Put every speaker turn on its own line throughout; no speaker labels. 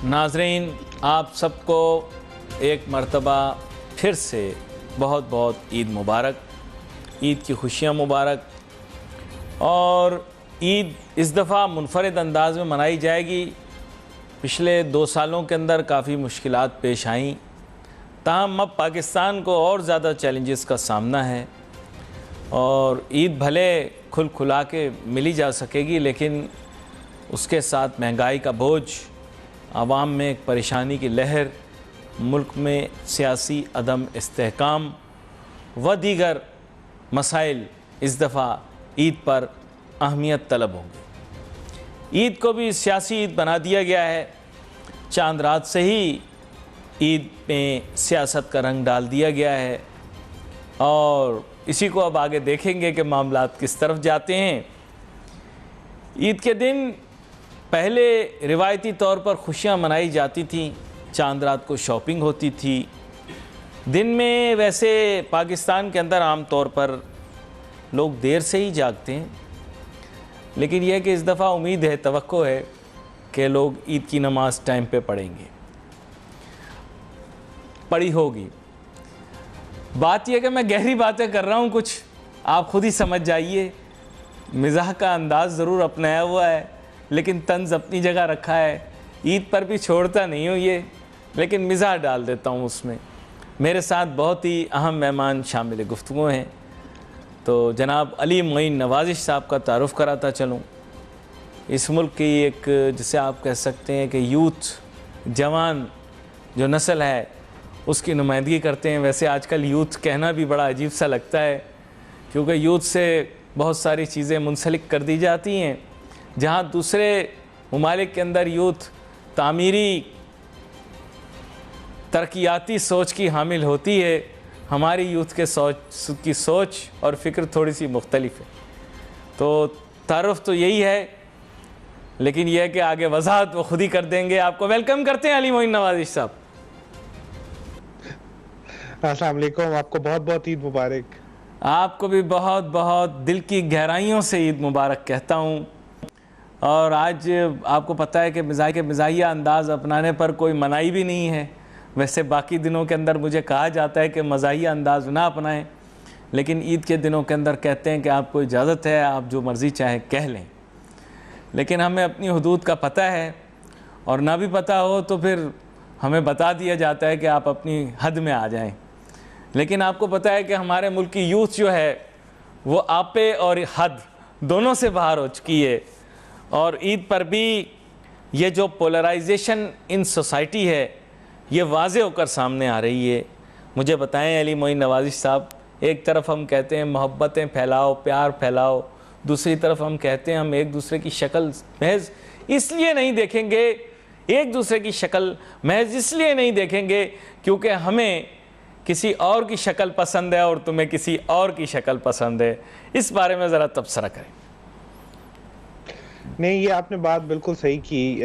नाज़रीन, आप सबको एक मर्तबा फिर से बहुत बहुत ईद मुबारक। ईद की खुशियाँ मुबारक। और ईद इस दफ़ा मुनफरद अंदाज में मनाई जाएगी। पिछले 2 सालों के अंदर काफ़ी मुश्किलात पेश आईं, ताहम अब पाकिस्तान को और ज़्यादा चैलेंजेस का सामना है और ईद भले खुल खुला के मिली जा सकेगी, लेकिन उसके साथ महंगाई का बोझ, आवाम में एक परेशानी की लहर, मुल्क में सियासी अदम इस्तेहकाम व दीगर मसाइल इस दफ़ा ईद पर अहमियत तलब होंगे। ईद को भी सियासी ईद बना दिया गया है। चांद रात से ही ईद में सियासत का रंग डाल दिया गया है और इसी को अब आगे देखेंगे कि मामलात किस तरफ जाते हैं। ईद के दिन पहले रिवायती तौर पर खुशियां मनाई जाती थीं, चांद रात को शॉपिंग होती थी। दिन में वैसे पाकिस्तान के अंदर आम तौर पर लोग देर से ही जागते हैं, लेकिन यह कि इस दफ़ा उम्मीद है, तवक्को है कि लोग ईद की नमाज़ टाइम पे पढ़ेंगे, पढ़ी होगी। बात यह कि मैं गहरी बातें कर रहा हूँ, कुछ आप खुद ही समझ जाइए। मिज़ाह का अंदाज़ ज़रूर अपनाया हुआ है, लेकिन तंज़ अपनी जगह रखा है। ईद पर भी छोड़ता नहीं हूँ ये, लेकिन मिज़ाह डाल देता हूँ उसमें। मेरे साथ बहुत ही अहम मेहमान शामिल गुफ्तगू हैं, तो जनाब अली मोइन नवाज़िश साहब का तारुफ़ कराता चलूँ। इस मुल्क की एक, जिसे आप कह सकते हैं कि यूथ, जवान जो नस्ल है, उसकी नुमाइंदगी करते हैं। वैसे आजकल यूथ कहना भी बड़ा अजीब सा लगता है, क्योंकि यूथ से बहुत सारी चीज़ें मुंसलिक कर दी जाती हैं। जहाँ दूसरे ममालिक के अंदर यूथ तामीरी तरक्याती सोच की हामिल होती है, हमारी यूथ के सोच और फ़िक्र थोड़ी सी मुख्तलिफ है। तो तारुफ़ तो यही है, लेकिन यह है कि आगे वजाहत वो खुद ही कर देंगे। आपको वेलकम करते हैं अली मोइन नवाज़िश साहब।
अस्सलाम वालेकुम, आपको बहुत बहुत ईद मुबारक।
आपको भी बहुत बहुत दिल की गहराइयों से ईद मुबारक कहता हूँ। और आज आपको पता है कि मिज़ाहिया अंदाज़ अपनाने पर कोई मनाही भी नहीं है। वैसे बाकी दिनों के अंदर मुझे कहा जाता है कि मज़ाहिया अंदाज़ ना अपनाएं, लेकिन ईद के दिनों के अंदर कहते हैं कि आपको इजाज़त है, आप जो मर्ज़ी चाहें कह लें। लेकिन हमें अपनी हदूद का पता है, और ना भी पता हो तो फिर हमें बता दिया जाता है कि आप अपनी हद में आ जाएं। लेकिन आपको पता है कि हमारे मुल्क की यूथ जो है वो आपे और हद दोनों से बाहर हो चुकी है। और ईद पर भी ये जो पोलराइजेशन इन सोसाइटी है, ये वाज़े होकर सामने आ रही है। मुझे बताएं अली मोइन नवाज़िश साहब, एक तरफ हम कहते हैं मोहब्बतें फैलाओ, प्यार फैलाओ, दूसरी तरफ हम कहते हैं हम एक दूसरे की शक्ल महज इसलिए नहीं देखेंगे, एक दूसरे की शक्ल महज इसलिए नहीं देखेंगे क्योंकि हमें किसी और की शक्ल पसंद है और तुम्हें किसी और की शक्ल पसंद है। इस बारे में ज़रा तबसरा करें।
नहीं, ये आपने बात बिल्कुल सही की।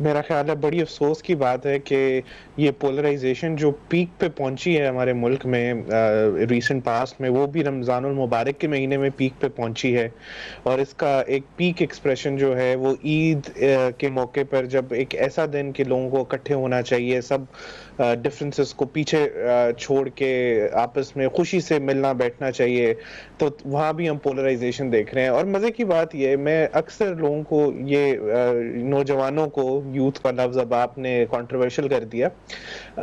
मेरा ख्याल है बड़ी अफसोस की बात है कि ये पोलराइजेशन जो पीक पे पहुंची है हमारे मुल्क में रीसेंट पास्ट में, वो भी रमज़ानुल मुबारक के महीने में पीक पे पहुंची है। और इसका एक पीक एक्सप्रेशन जो है वो ईद के मौके पर, जब एक ऐसा दिन कि लोगों को इकट्ठे होना चाहिए, सब डिफरेंसेस को पीछे छोड़ के आपस में खुशी से मिलना बैठना चाहिए, तो वहाँ भी हम पोलराइजेशन देख रहे हैं। और मज़े की बात ये, मैं अक्सर लोगों को ये नौजवानों को, यूथ का लफ्ज़ अब आपने कंट्रोवर्शियल कर दिया,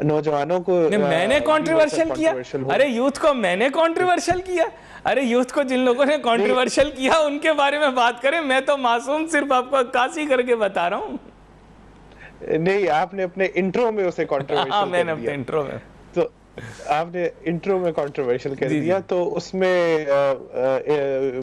नौजवानों को
मैंने कंट्रोवर्शियल किया? अरे यूथ को मैंने कंट्रोवर्शियल किया? अरे यूथ को जिन लोगों ने कंट्रोवर्शियल किया उनके बारे में बात करें। मैं तो मासूम सिर्फ आपको अक्कासी करके बता रहा हूँ।
नहीं, आपने अपने इंट्रो में उसे कंट्रोवर्शियल
मैंने अपने इंट्रो में,
तो आपने इंट्रो में कंट्रोवर्शियल कर दिया, तो उसमें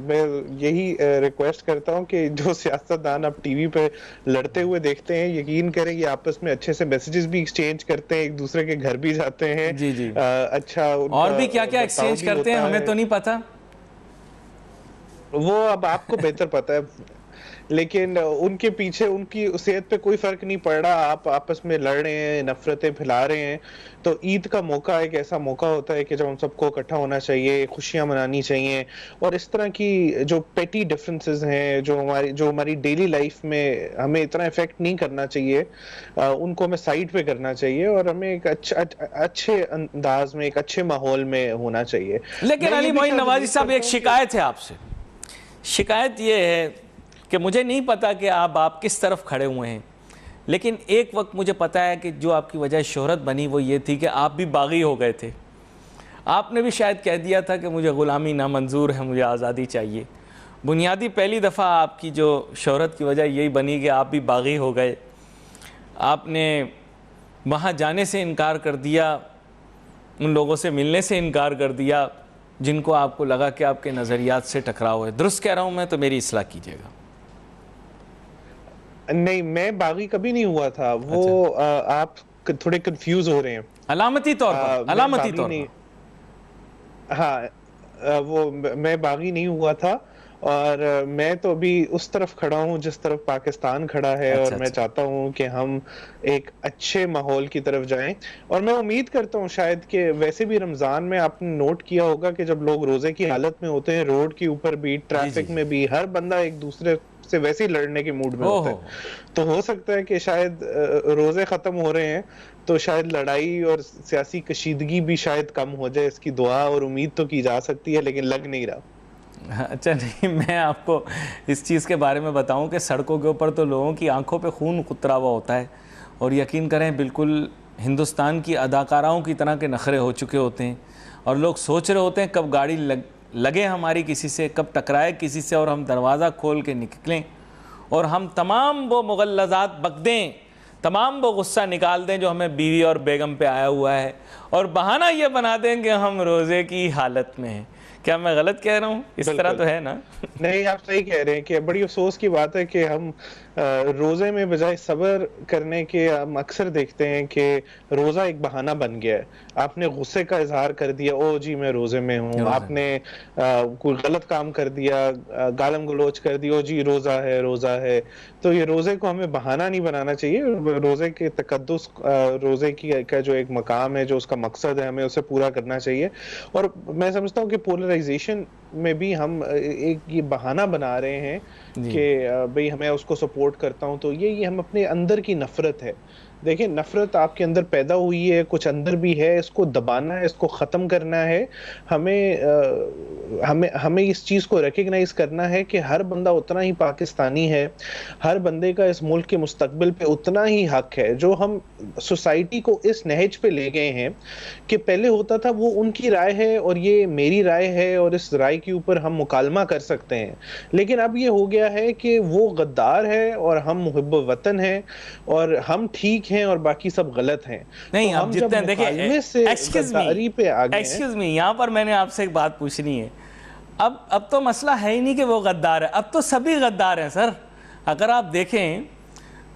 मैं यही रिक्वेस्ट करता हूं कि जो सियासतदान आप टीवी पे लड़ते हुए देखते हैं, यकीन करें ये आपस में अच्छे से मैसेजेस भी एक्सचेंज करते हैं, एक दूसरे के घर भी जाते हैं।
जी जी।
अच्छा,
और भी क्या क्या एक्सचेंज करते हैं हमें तो नहीं पता,
वो अब आपको बेहतर पता है। लेकिन उनके पीछे उनकी सेहत पे कोई फर्क नहीं पड़ रहा, आप आपस में लड़ रहे हैं, नफरतें फैला रहे हैं। तो ईद का मौका एक ऐसा मौका होता है कि जब हम सबको इकट्ठा होना चाहिए, खुशियां मनानी चाहिए, और इस तरह की जो पेटी डिफरेंसेस हैं, जो हमारी डेली लाइफ में हमें इतना इफेक्ट नहीं करना चाहिए, उनको हमें साइड पे करना चाहिए और हमें एक अच्छे अंदाज में, एक अच्छे माहौल में होना चाहिए।
लेकिन
मैं
अली
ये भी
मोइन
शायद
नवाजी
उम्मीद
साहब, एक
करता हूँ
शिकायत है आपसे। शिकायत ये है कि मुझे नहीं पता कि आप किस तरफ खड़े हुए हैं, लेकिन एक वक्त मुझे पता है कि जो आपकी वजह शोहरत बनी वो ये थी कि आप भी बागी हो गए थे। आपने भी शायद कह दिया था कि मुझे ग़ुलामी ना मंजूर है, मुझे आज़ादी चाहिए। बुनियादी पहली दफ़ा आपकी जो शोहरत की वजह यही बनी कि आप भी बागी हो गए। आपने वहाँ जाने से इनकार कर दिया, उन लोगों से मिलने से इनकार कर दिया जिनको आपको लगा कि आपके नज़रियात से टकराव है। दुरुस्त कह रहा हूँ मैं? तो मेरी इस्लाह कीजिएगा।
नहीं, मैं बागी कभी नहीं हुआ था वो।
अच्छा।
आप थोड़े कंफ्यूज हो रहे हैं।
अलामती तौर पर,
मैं
अलामती
बागी
तौर
नहीं,
पर।
हाँ, मैं बागी नहीं हुआ था, और मैं तो अभी उस तरफ खड़ा हूँ जिस तरफ पाकिस्तान खड़ा है, और
अच्छा
मैं
अच्छा।
चाहता हूँ कि हम एक अच्छे माहौल की तरफ जाएं। और मैं उम्मीद करता हूँ शायद कि वैसे भी रमजान में आपने नोट किया होगा कि जब लोग रोजे की हालत में होते हैं, रोड के ऊपर भी,
जी जी
ट्रैफिक
जी।
में भी, हर बंदा एक दूसरे से वैसे ही लड़ने के मूड में
हो
होता
हो
है।
हो।
तो हो सकता है कि शायद रोजे खत्म हो रहे हैं तो शायद लड़ाई और सियासी कशीदगी भी शायद कम हो जाए। इसकी दुआ और उम्मीद तो की जा सकती है, लेकिन लग नहीं रहा।
अच्छा, नहीं, मैं आपको इस चीज़ के बारे में बताऊं कि सड़कों के ऊपर तो लोगों की आंखों पे खून उतरा हुआ होता है, और यकीन करें बिल्कुल हिंदुस्तान की अदाकाराओं की तरह के नखरे हो चुके होते हैं, और लोग सोच रहे होते हैं कब गाड़ी लगे हमारी किसी से, कब टकराए किसी से और हम दरवाज़ा खोल के निकलें और हम तमाम वो मुगल्लज़ात बक दें, तमाम वो गुस्सा निकाल दें जो हमें बीवी और बेगम पे आया हुआ है, और बहाना ये बना दें कि हम रोज़े की हालत में हैं। क्या मैं गलत कह रहा हूँ? इस तरह तो है ना?
नहीं, आप सही कह रहे हैं कि बड़ी अफसोस की बात है कि हम रोजे में बजाय सब्र करने के हम अक्सर देखते हैं कि रोजा एक बहाना बन गया है। आपने गुस्से का इजहार कर दिया, ओ जी मैं रोजे में हूँ। आपने कोई गलत काम कर दिया, गालम गलोच कर दी, ओ जी रोजा है, रोजा है। तो ये रोजे को हमें बहाना नहीं बनाना चाहिए। रोजे के तकद्दुस, रोजे की का जो एक मकाम है, जो उसका मकसद है, हमें उसे पूरा करना चाहिए। और मैं समझता हूँ कि पोलराइजेशन में भी हम एक ये बहाना बना रहे हैं कि भाई हमें उसको सपोर्ट करता हूं, तो ये हम अपने अंदर की नफरत है। देखिए, नफरत आपके अंदर पैदा हुई है, कुछ अंदर भी है, इसको दबाना है, इसको खत्म करना है। हमें इस चीज को रिकग्नाइज करना है कि हर बंदा उतना ही पाकिस्तानी है, हर बंदे का इस मुल्क के मुस्तकबिल पे उतना ही हक है। जो हम सोसाइटी को इस नहज पे ले गए हैं कि पहले होता था वो उनकी राय है और ये मेरी राय है और इस राय के ऊपर हम मुकालमा कर सकते हैं, लेकिन अब ये हो गया है कि वो गद्दार है और हम मुहिब्ब वतन हैं और हम ठीक हैं और बाकी सब गलत हैं।
नहीं,
तो
अब
हम जब
जितने देखिए,
मुकालमे से गद्दारी पे आ गए हैं।
एक्सक्यूज मी, यहाँ पर मैंने आपसे एक बात पूछनी है। अब तो मसला है ही नहीं कि वो गद्दार है, अब तो सभी गद्दार हैं सर। अगर आप देखें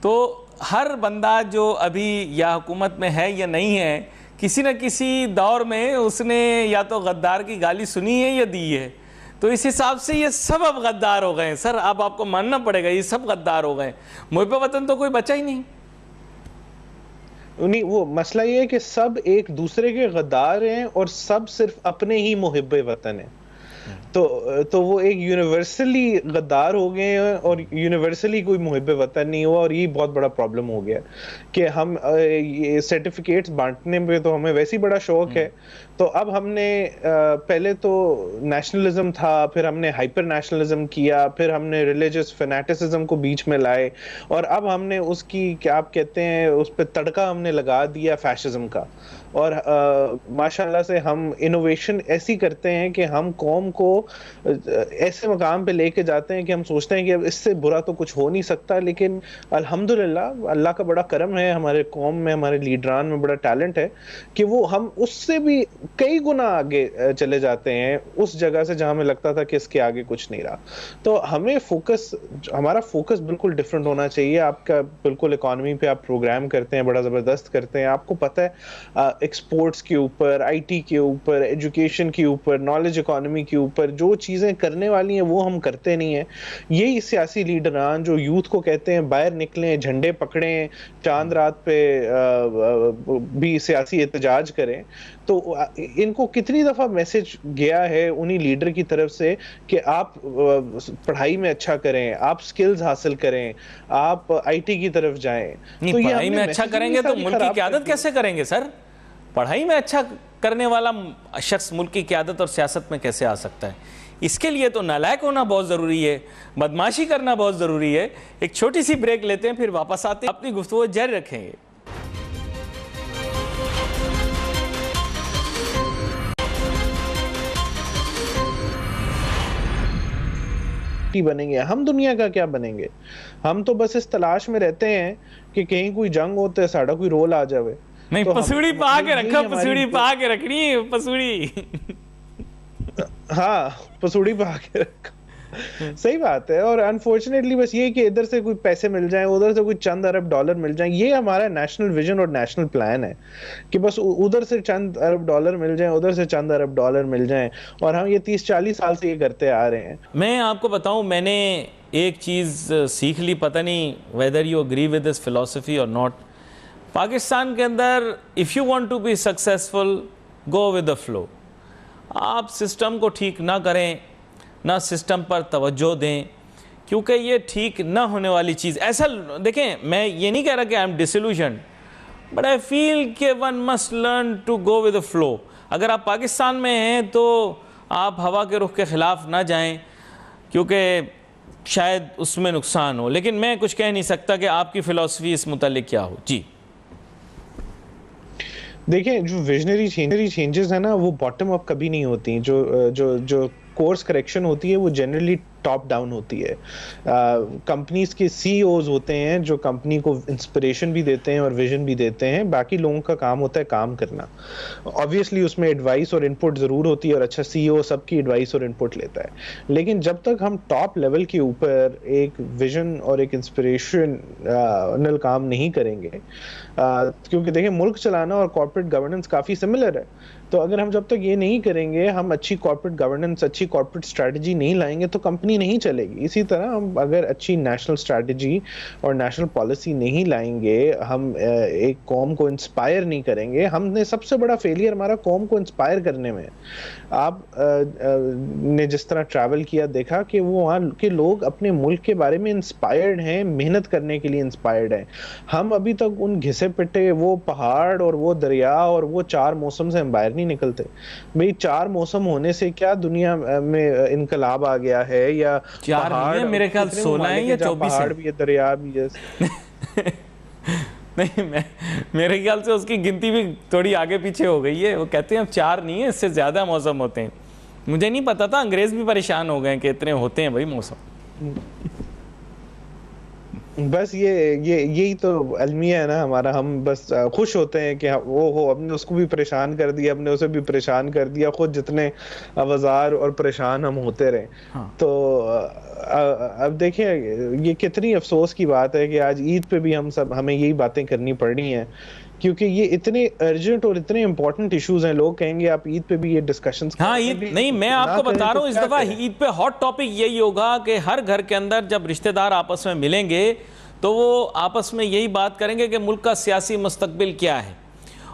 तो हर बंदा जो अभी या हुकूमत में है या नहीं है, किसी न किसी दौर में उसने या तो गद्दार की गाली सुनी है या दी है। तो इस हिसाब से ये सब अब गद्दार हो गए हैं सर। अब आपको मानना पड़ेगा, ये सब गद्दार हो गए। मुहिब्ब वतन तो कोई बचा ही नहीं।
नहीं, वो मसला ये है कि सब एक दूसरे के गद्दार हैं और सब सिर्फ अपने ही मुहिब्ब वतन है। तो वो एक यूनिवर्सली गद्दार हो गए हैं और यूनिवर्सली कोई मुहिब्ब वतन नहीं हुआ, और ये बहुत बड़ा प्रॉब्लम हो गया कि हम ये सर्टिफिकेट्स बांटने में तो हमें वैसे ही बड़ा शौक है। तो अब हमने पहले तो नेशनलिज्म था, फिर हमने हाइपर नेशनलिज्म किया, फिर हमने रिलीजियस फैनेटिसिज्म को बीच में लाए, और अब हमने उसकी क्या आप कहते हैं उस पर तड़का हमने लगा दिया फैशिज्म का। और माशाल्लाह से हम इनोवेशन ऐसी करते हैं कि हम कौम को ऐसे मकाम पे लेके जाते हैं कि हम सोचते हैं कि अब इससे बुरा तो कुछ हो नहीं सकता। लेकिन अल्हम्दुलिल्लाह अल्लाह का बड़ा करम है, हमारे कौम में, हमारे लीडरान में बड़ा टैलेंट है कि वो हम उससे भी कई गुना आगे चले जाते हैं उस जगह से जहां हमें लगता था कि इसके आगे कुछ नहीं रहा। तो हमें हमारा फोकस बिल्कुल डिफरेंट होना चाहिए। आपका बिल्कुल इकोनॉमी पे आप प्रोग्राम करते हैं, बड़ा जबरदस्त करते हैं, आपको पता है एक्सपोर्ट्स के ऊपर, आईटी के ऊपर, एजुकेशन के ऊपर, नॉलेज इकोनॉमी के ऊपर जो चीजें करने वाली हैं वो हम करते नहीं है। यही सियासी लीडरान जो यूथ को कहते हैं बाहर निकलें, झंडे पकड़ें, चांद रात पे भी सियासी एहतजाज करें, तो इनको कितनी दफा मैसेज गया है उन्हीं लीडर की तरफ से कि आप पढ़ाई में अच्छा करें, आप स्किल्स हासिल करें, आप आईटी की तरफ जाएं।
नहीं,
तो ये
पढ़ाई में अच्छा करेंगे तो मुल्क की क़यादत कैसे करेंगे सर? पढ़ाई में अच्छा करने वाला शख्स मुल्क की क़यादत और सियासत में कैसे आ सकता है? इसके लिए तो नालायक होना बहुत ज़रूरी है, बदमाशी करना बहुत ज़रूरी है। एक छोटी सी ब्रेक लेते हैं, फिर वापस आते हैं, अपनी गुफ्तगू जारी रखेंगे।
बनेंगे हम, दुनिया का क्या बनेंगे? हम तो बस इस तलाश में रहते हैं कि कहीं कोई जंग होते है, साड़ा कोई रोल आ जावे।
नहीं,
तो
पसूड़ी पा के रखो, पसूड़ी पा के रखनी है, पसूड़ी।
हाँ, पसूड़ी पा के रखो, सही बात है। और अनफॉर्चुनेटली बस ये कि इधर से कोई पैसे मिल जाएं, उधर से कोई चंद अरब डॉलर मिल जाएं, ये हमारा नेशनल विजन और नेशनल प्लान है कि बस उधर से चंद अरब डॉलर मिल जाएं, उधर से चंद अरब डॉलर मिल जाएं। और हम ये 30-40 साल से ये करते आ रहे हैं।
मैं आपको बताऊं, मैंने एक चीज़ सीख ली, पता नहीं whether you agree with this philosophy और नॉट। पाकिस्तान के अंदर if you want to be successful, go with the flow. आप सिस्टम को ठीक ना करें, ना सिस्टम पर तवज्जो दें, क्योंकि ये ठीक ना होने वाली चीज़। ऐसा देखें, मैं ये नहीं कह रहा कि I am disillusioned, but I feel कि one must learn to go with the flow. अगर आप पाकिस्तान में हैं तो आप हवा के रुख के ख़िलाफ़ ना जाएं, क्योंकि शायद उसमें नुकसान हो। लेकिन मैं कुछ कह नहीं सकता कि आपकी फ़िलॉसफी इस मुतालिक क्या हो। जी
देखें, जो विजनरी चेंजेस है ना, वो बॉटम अप कभी नहीं होती। जो कोर्स करेक्शन होती है वो जनरली टॉप डाउन होती है। कंपनीज के सीईओज होते हैं जो कंपनी को इंस्पिरेशन भी देते हैं और विजन भी देते हैं। बाकी लोगों का काम होता है काम करना। ऑब्वियसली उसमें एडवाइस और इनपुट जरूर होती है और अच्छा सीईओ सबकी एडवाइस और इनपुट लेता है। लेकिन जब तक हम टॉप लेवल के ऊपर एक विजन और एक इंस्पिरेशनल काम नहीं करेंगे, क्योंकि देखिए मुल्क चलाना और कॉर्पोरेट गवर्नेंस काफी सिमिलर है। तो अगर हम जब तक ये नहीं करेंगे, हम अच्छी कॉर्पोरेट गवर्नेंस, अच्छी कॉर्पोरेट स्ट्रैटेजी नहीं लाएंगे तो कंपनी नहीं चलेगी। इसी तरह हम अगर अच्छी नेशनल स्ट्रैटेजी और नेशनल पॉलिसी नहीं लाएंगे, हम एक कौम को इंस्पायर नहीं करेंगे। हमने सबसे बड़ा फेलियर हमारा कौम को इंस्पायर करने में। आप ने जिस तरह ट्रैवल किया, देखा कि वो वहाँ के लोग अपने मुल्क के बारे में इंस्पायर्ड हैं, मेहनत करने के लिए इंस्पायर्ड हैं। हम अभी तक उन घिसे पिटे वो पहाड़ और वो दरिया और वो 4 मौसम से हम बाहर नहीं निकलते। भाई 4 मौसम होने से क्या दुनिया में इनकलाब आ गया है? या
4 नहीं है, मेरे ख्याल 16 है या 24 है।
पहाड़ भी है, दरिया भी है।
नहीं, मेरे ख्याल से उसकी गिनती भी थोड़ी आगे पीछे हो गई है। वो कहते हैं अब 4 नहीं है, इससे ज्यादा मौसम होते हैं। मुझे नहीं पता था, अंग्रेज भी परेशान हो गए कि इतने होते हैं भाई मौसम।
बस यही तो अलमिया है ना हमारा। हम बस खुश होते हैं कि वो हो, हमने उसको भी परेशान कर दिया, हमने उसे भी परेशान कर दिया, खुद जितने अवजार और परेशान हम होते रहे। हाँ। तो अब देखिए, ये कितनी अफसोस की बात है कि आज ईद पे भी हमें यही बातें करनी पड़ रही हैं, क्योंकि ये इतने अर्जेंट और इतने इंपॉर्टेंट इश्यूज हैं। लोग कहेंगे आप ईद पे भी ये डिस्कशंस।
हाँ, ईद नहीं, मैं आपको बता रहा हूँ, इस दफा ईद पे हॉट टॉपिक यही होगा कि हर घर के अंदर जब रिश्तेदार आपस में मिलेंगे तो वो आपस में यही बात करेंगे कि मुल्क का सियासी मुस्तकबिल क्या है,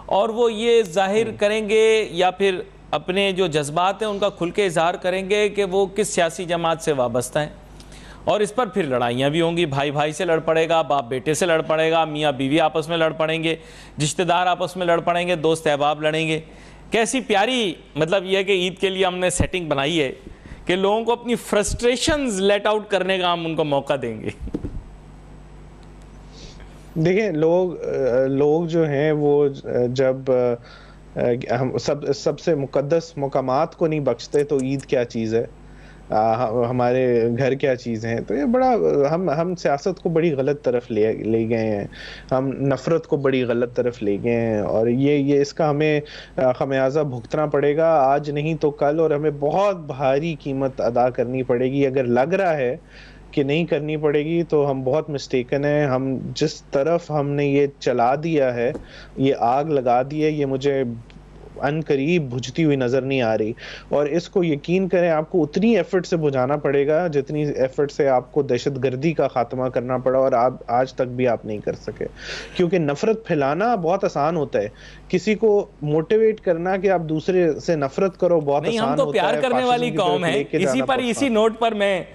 और वो ये जाहिर करेंगे या फिर अपने जो जज्बात हैं उनका खुल के इजहार करेंगे कि वो किस सियासी जमात से वाबस्ता है। और इस पर फिर लड़ाइयाँ भी होंगी, भाई भाई से लड़ पड़ेगा, बाप बेटे से लड़ पड़ेगा, मियाँ बीवी आपस में लड़ पड़ेंगे, रिश्तेदार आपस में लड़ पड़ेंगे, दोस्त अहबाब लड़ेंगे। कैसी प्यारी, मतलब यह है कि ईद के लिए हमने सेटिंग बनाई है कि लोगों को अपनी फ्रस्ट्रेशंस लेट आउट करने का हम उनको मौका देंगे।
देखिए, लोग जो हैं वो जब हम सबसे मुकद्दस मकामात को नहीं बख्शते तो ईद क्या चीज़ है, हमारे घर क्या चीज़ हैं। तो ये बड़ा हम सियासत को बड़ी गलत तरफ ले गए हैं, हम नफ़रत को बड़ी गलत तरफ ले गए हैं, और ये इसका हमें खमियाजा भुगतना पड़ेगा आज नहीं तो कल, और हमें बहुत भारी कीमत अदा करनी पड़ेगी। अगर लग रहा है कि नहीं करनी पड़ेगी तो हम बहुत मिस्टेकन है। हम जिस तरफ हमने ये चला दिया है, ये आग लगा दी है, ये मुझे अनकरीब बुझती हुई नज़र नहीं आ रही। और इसको यकीन करें, आपको उतनी एफर्ट से बुझाना पड़ेगा जितनी एफर्ट से आपको दहशतगर्दी का खात्मा करना पड़ा और आप आज तक भी आप नहीं कर सके। क्योंकि नफरत फैलाना बहुत आसान होता है, किसी को मोटिवेट करना कि आप दूसरे से नफरत करो बहुत
नहीं,
आसान
हम तो
होता
प्यार
है,
करने
फाशिज्म
वाली
की
कौम
तरफ
है।
लेके
इसी
जाना
पर,
पड़ता
इसी
है।
नोट पर मैं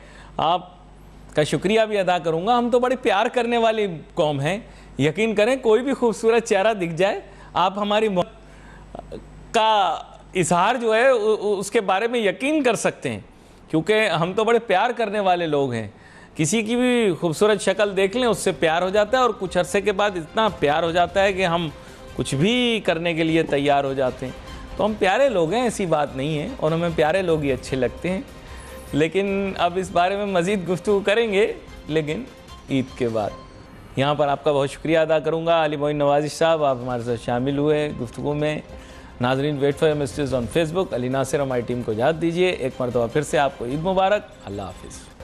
आपका शुक्रिया भी अदा करूंगा। हम तो बड़ी प्यार करने वाली कौम है। यकीन करें, कोई भी खूबसूरत चेहरा दिख जाए, आप हमारी का इजहार जो है उसके बारे में यकीन कर सकते हैं, क्योंकि हम तो बड़े प्यार करने वाले लोग हैं। किसी की भी खूबसूरत शक्ल देख लें, उससे प्यार हो जाता है, और कुछ अरसे के बाद इतना प्यार हो जाता है कि हम कुछ भी करने के लिए तैयार हो जाते हैं। तो हम प्यारे लोग हैं, ऐसी बात नहीं है, और हमें प्यारे लोग ही अच्छे लगते हैं। लेकिन अब इस बारे में मज़ीद गुफ्तगू करेंगे, लेकिन ईद के बाद। यहाँ पर आपका बहुत शुक्रिया अदा करूँगा अली मोइन नवाज़िश साहब, आप हमारे साथ शामिल हुए गुफ्तगू में। नाजरीन, wait for messages on Facebook. Ali Nasir हमारी टीम को इजाज़त दीजिए। एक मरतबा फिर से आपको ईद मुबारक। अल्लाह हाफिज़।